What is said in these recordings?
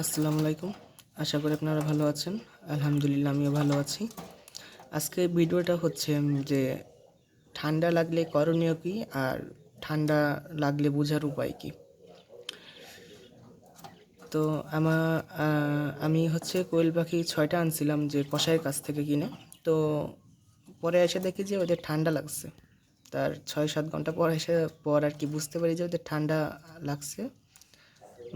আসসালামু আলাইকুম। আশা করি আপনারা ভালো আছেন। আলহামদুলিল্লাহ আমিও ভালো আছি। আজকে ভিডিওটা হচ্ছে যে ঠান্ডা লাগলে করণীয় কী আর ঠান্ডা লাগলে বোঝার উপায় কী। তো আমি হচ্ছে কোয়েল পাখি ৬টা আনছিলাম যে কসাইয়ের কাছ থেকে কিনে। তো পরে এসে দেখি যে ওদের ঠান্ডা লাগছে। তার ৬-৭ ঘন্টা পর আর কি বুঝতে পারি যে ওদের ঠান্ডা লাগছে,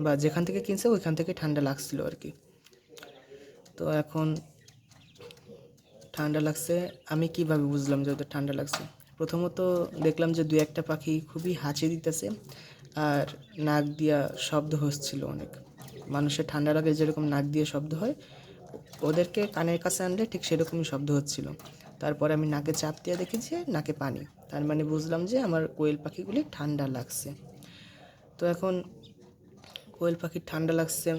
বা যেখান থেকে কিনছে ওইখান থেকে ঠান্ডা লাগছিল আর কি। তো এখন ঠান্ডা লাগছে আমি কিভাবে বুঝলাম যে ওদের ঠান্ডা লাগছে? প্রথমত দেখলাম যে ২-১টা পাখি খুবই হাঁচি দিতেছে আর নাক দিয়া শব্দ হচ্ছিল অনেক। মানুষের ঠান্ডা লাগলে যেরকম নাক দিয়ে শব্দ হয়, ওদেরকে কানের কাছে আনলে ঠিক সেরকমই শব্দ হচ্ছিল। তারপরে আমি নাকে চাপ দিয়ে দেখি যে নাকে পানি। তার মানে বুঝলাম যে আমার কোয়েল পাখিগুলি ঠান্ডা লাগছে। তো এখন কোয়েল পাখির ঠান্ডা লাগছে,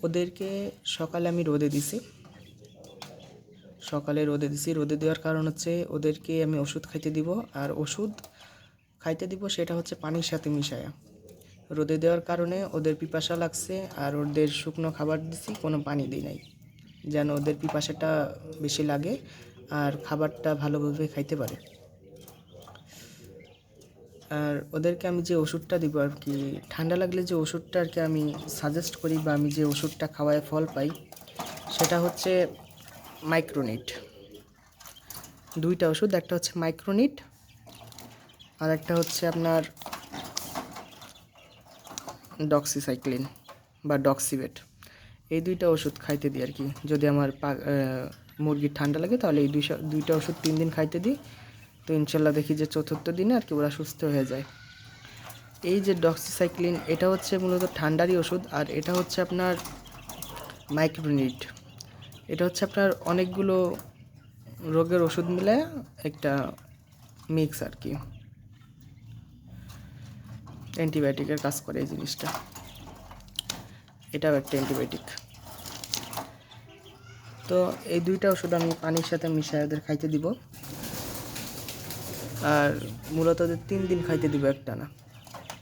ওদেরকে সকালে আমি রোদে দিছি। রোদে দেওয়ার কারণ হচ্ছে ওদেরকে আমি ওষুধ খাইতে দিব, আর ওষুধ খাইতে দিব সেটা হচ্ছে পানির সাথে মিশায়া। রোদে দেওয়ার কারণে ওদের পিপাসা লাগছে, আর ওদের শুকনো খাবার দিছি, কোনো পানি দিই নাই, যেন ওদের পিপাসাটা বেশি লাগে আর খাবারটা ভালোভাবে খাইতে পারে। আর ওদেরকে আমি যে ওষুধটা দিব আর কি, ঠান্ডা লাগলে যে ওষুধটা আর কি আমি সাজেস্ট করি, বা আমি যে ওষুধটা খাওয়ায় ফল পাই, সেটা হচ্ছে মাইক্রোনিট। 2টা ওষুধ, একটা হচ্ছে মাইক্রোনিট আর একটা হচ্ছে আপনার ডক্সিসাইক্লিন বা ডক্সিভেট। এই 2টা ওষুধ খাইতে দিই আর কি। যদি আমার মুরগির ঠান্ডা লাগে তাহলে এই 2টা ওষুধ 3 দিন খাইতে দিই। তো ইনশাল্লাহ দেখি যে 4র্থ দিনে আর কি ওরা সুস্থ হয়ে যায়। এই যে ডক্সিসাইক্লিন, এটা হচ্ছে মূলত ঠান্ডারই ওষুধ, আর এটা হচ্ছে আপনার মাইক্রোনিট, এটা হচ্ছে আপনার অনেকগুলো রোগের ওষুধ মিলে একটা মিক্স আর কি। অ্যান্টিবায়োটিকের কাজ করে এই জিনিসটা, এটাও একটা অ্যান্টিবায়োটিক। তো এই 2টা ওষুধ আমি পানির সাথে মিশিয়ে ওদের খাইতে দিব, আর মূলত ওদের 3 দিন খাইতে দিব একটানা।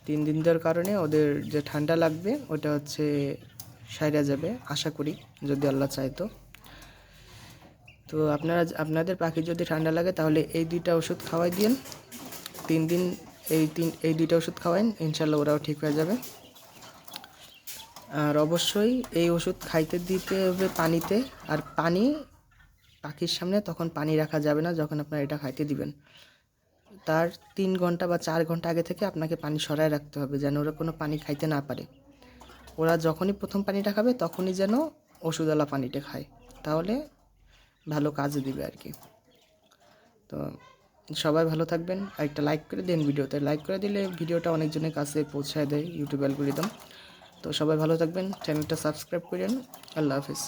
3 দিন দেওয়ার কারণে ওদের যে ঠান্ডা লাগবে ওটা হচ্ছে সাইরা যাবে আশা করি, যদি আল্লাহ চায়। তো আপনাদের পাখি যদি ঠান্ডা লাগে তাহলে এই 2টা ওষুধ খাওয়াই দিন। 3 দিন এই 2টা ওষুধ খাওয়াইন, ইনশাল্লাহ ওরাও ঠিক হয়ে যাবে। আর অবশ্যই এই ওষুধ খাইতে দিতে হবে পানিতে, আর পানি পাখির সামনে তখন পানি রাখা যাবে না যখন আপনারা এটা খাইতে দিবেন। তার 3 ঘন্টা বা 4 ঘন্টা আগে থেকে আপনাকে পানি সরায় রাখতে হবে, যেন ওরা কোনো পানি খাইতে না পারে। ওরা যখনই প্রথম পানিটা খাবে তখনই যেন ওষুধওয়ালা পানিটা খায়, তাহলে ভালো কাজে দিবে আর কি। তো সবাই ভালো থাকবেন। আর একটা লাইক করে দিন, ভিডিওতে লাইক করে দিলে ভিডিওটা অনেকজনের কাছে পৌঁছায় দেয় ইউটিউব অ্যালগরিদম। তো সবাই ভালো থাকবেন, চ্যানেলটা সাবস্ক্রাইব করেন। আল্লাহ হাফিজ।